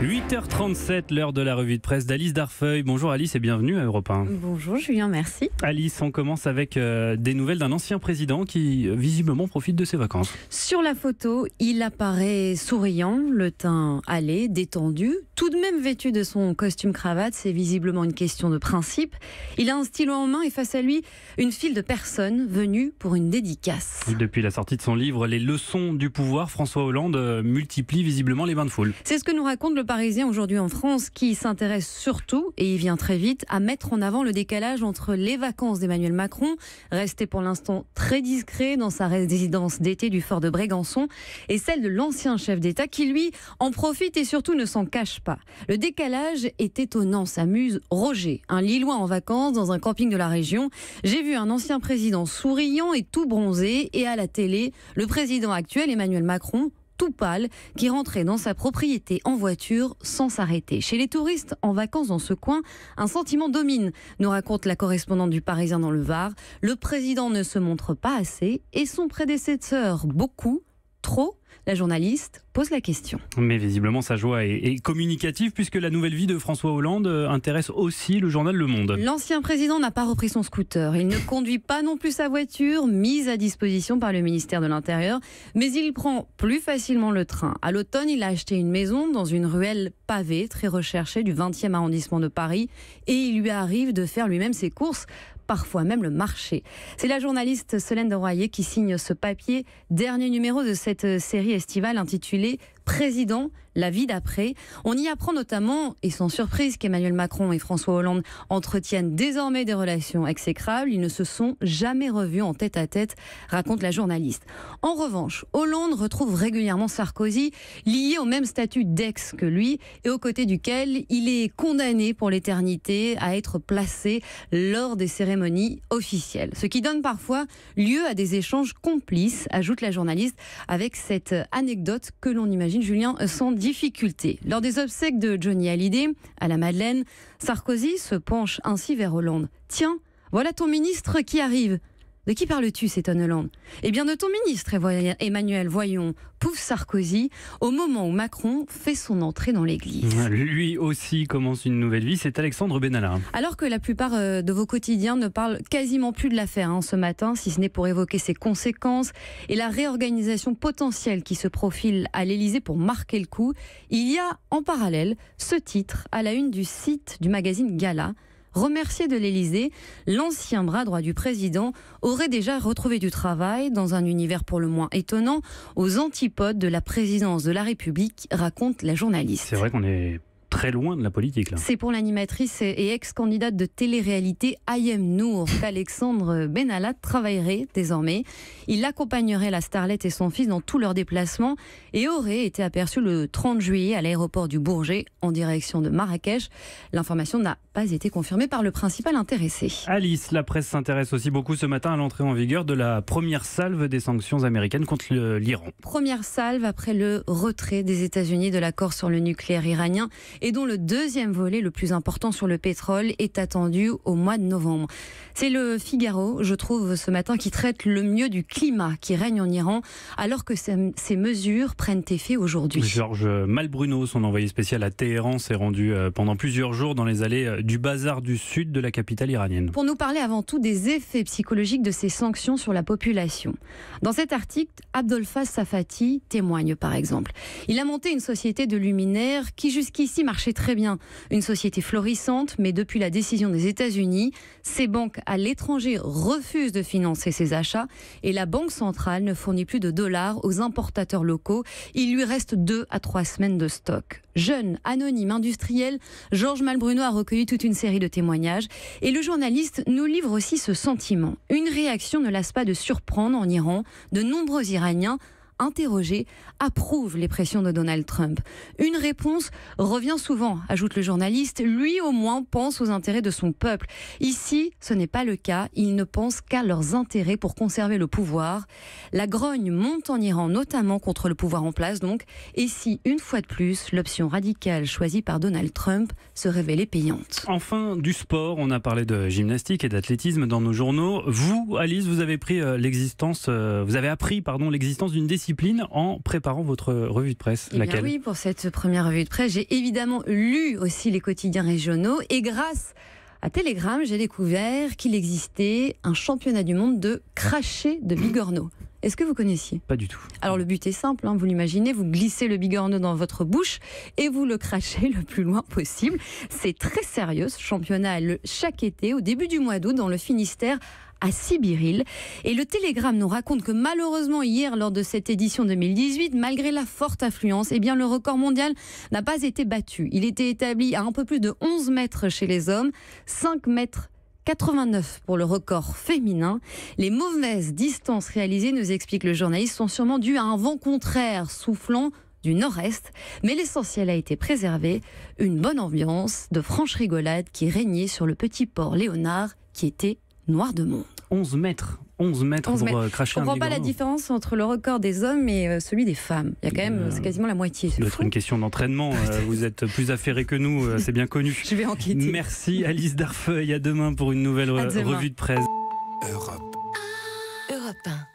8h37, l'heure de la revue de presse d'Alice Darfeuille. Bonjour Alice et bienvenue à Europe 1. Bonjour Julien, merci. Alice, on commence avec des nouvelles d'un ancien président qui visiblement profite de ses vacances. Sur la photo, il apparaît souriant, le teint hâlé, détendu, tout de même vêtu de son costume cravate. C'est visiblement une question de principe. Il a un stylo en main et face à lui, une file de personnes venues pour une dédicace. Depuis la sortie de son livre Les leçons du pouvoir, François Hollande multiplie visiblement les bains de foule. C'est ce que nous raconte le Parisien aujourd'hui en France, qui s'intéresse surtout, et il vient très vite, à mettre en avant le décalage entre les vacances d'Emmanuel Macron, resté pour l'instant très discret dans sa résidence d'été du fort de Brégançon, et celle de l'ancien chef d'État qui, lui, en profite et surtout ne s'en cache pas. Le décalage est étonnant, s'amuse Roger, un Lillois en vacances dans un camping de la région. J'ai vu un ancien président souriant et tout bronzé, et à la télé, le président actuel, Emmanuel Macron, tout pâle, qui rentrait dans sa propriété en voiture sans s'arrêter. Chez les touristes en vacances dans ce coin, un sentiment domine, nous raconte la correspondante du Parisien dans le Var. Le président ne se montre pas assez et son prédécesseur beaucoup, trop. La journaliste pose la question. Mais visiblement, sa joie est communicative puisque la nouvelle vie de François Hollande intéresse aussi le journal Le Monde. L'ancien président n'a pas repris son scooter. Il ne conduit pas non plus sa voiture, mise à disposition par le ministère de l'Intérieur, mais il prend plus facilement le train. À l'automne, il a acheté une maison dans une ruelle pavée, très recherchée du 20e arrondissement de Paris, et il lui arrive de faire lui-même ses courses, parfois même le marché. C'est la journaliste Solène de Royer qui signe ce papier, dernier numéro de cette série estivale intitulée Président, la vie d'après. On y apprend notamment, et sans surprise, qu'Emmanuel Macron et François Hollande entretiennent désormais des relations exécrables. Ils ne se sont jamais revus en tête-à-tête, raconte la journaliste. En revanche, Hollande retrouve régulièrement Sarkozy, lié au même statut d'ex que lui, et aux côtés duquel il est condamné pour l'éternité à être placé lors des cérémonies officielles. Ce qui donne parfois lieu à des échanges complices, ajoute la journaliste, avec cette anecdote que l'on imagine, Julien, sans difficulté. Lors des obsèques de Johnny Hallyday à la Madeleine, Sarkozy se penche ainsi vers Hollande. « Tiens, voilà ton ministre qui arrive. » « De qui parles-tu » s'étonne Hollande. « Eh bien de ton ministre, Emmanuel, voyons. » Pouf Sarkozy, au moment où Macron fait son entrée dans l'église. Lui aussi commence une nouvelle vie, c'est Alexandre Benalla. Alors que la plupart de vos quotidiens ne parlent quasiment plus de l'affaire ce matin, si ce n'est pour évoquer ses conséquences et la réorganisation potentielle qui se profile à l'Élysée pour marquer le coup, il y a en parallèle ce titre à la une du site du magazine Gala. Remercié de l'Élysée, l'ancien bras droit du président aurait déjà retrouvé du travail dans un univers pour le moins étonnant, aux antipodes de la présidence de la République, raconte la journaliste. C'est vrai qu'on est très loin de la politique, là. C'est pour l'animatrice et ex-candidate de télé-réalité Ayem Nour qu'Alexandre Benalla travaillerait désormais. Il accompagnerait la starlette et son fils dans tous leurs déplacements et aurait été aperçu le 30 juillet à l'aéroport du Bourget en direction de Marrakech. L'information n'a pas été confirmée par le principal intéressé. Alice, la presse s'intéresse aussi beaucoup ce matin à l'entrée en vigueur de la première salve des sanctions américaines contre l'Iran. Première salve après le retrait des États-Unis de l'accord sur le nucléaire iranien et dont le deuxième volet, le plus important sur le pétrole, est attendu au mois de novembre. C'est le Figaro, je trouve, ce matin, qui traite le mieux du climat qui règne en Iran, alors que ces mesures prennent effet aujourd'hui. Georges Malbruno, son envoyé spécial à Téhéran, s'est rendu pendant plusieurs jours dans les allées du bazar du sud de la capitale iranienne. Pour nous parler avant tout des effets psychologiques de ces sanctions sur la population. Dans cet article, Abdolfas Safati témoigne par exemple. Il a monté une société de luminaires qui jusqu'ici marchait très bien. Une société florissante, mais depuis la décision des États-Unis, ces banques à l'étranger refusent de financer ses achats et la Banque centrale ne fournit plus de dollars aux importateurs locaux. Il lui reste 2 à 3 semaines de stock. Jeune, anonyme, industriel, Georges Malbruno a recueilli toute une série de témoignages et le journaliste nous livre aussi ce sentiment. Une réaction ne lasse pas de surprendre en Iran. De nombreux Iraniens interrogés approuvent les pressions de Donald Trump. Une réponse revient souvent, ajoute le journaliste. Lui au moins pense aux intérêts de son peuple. Ici, ce n'est pas le cas. Ils ne pensent qu'à leurs intérêts pour conserver le pouvoir. La grogne monte en Iran, notamment contre le pouvoir en place donc. Et si, une fois de plus, l'option radicale choisie par Donald Trump se révélait payante. Enfin, du sport. On a parlé de gymnastique et d'athlétisme dans nos journaux. Vous, Alice, vous avez appris l'existence d'une décision discipline en préparant votre revue de presse. Eh bien Laquelle? oui, pour cette première revue de presse, j'ai évidemment lu aussi les quotidiens régionaux et grâce à Télégramme, j'ai découvert qu'il existait un championnat du monde de cracher de bigorneau. Est-ce que vous connaissiez? Pas du tout. Alors le but est simple, vous l'imaginez, vous glissez le bigorneau dans votre bouche et vous le crachez le plus loin possible. C'est très sérieux, ce championnat a lieu chaque été, au début du mois d'août, dans le Finistère, à Sibiril. Et le Télégramme nous raconte que malheureusement hier, lors de cette édition 2018, malgré la forte affluence, le record mondial n'a pas été battu. Il était établi à un peu plus de 11 mètres chez les hommes, 5 mètres 89 pour le record féminin. Les mauvaises distances réalisées, nous explique le journaliste, sont sûrement dues à un vent contraire soufflant du nord-est. Mais l'essentiel a été préservé, une bonne ambiance de franche rigolade qui régnait sur le petit port Léonard qui était noir de monde. 11 mètres pour cracher On ne un comprend pas la bigorneau. différence entre le record des hommes et celui des femmes. Il y a quand même, c'est quasiment la moitié. Ça doit être une question d'entraînement. Vous êtes plus affairés que nous, c'est bien connu. Je vais enquêter. Merci Alice Darfeuille. À demain pour une nouvelle À demain. revue de presse. Europe 1.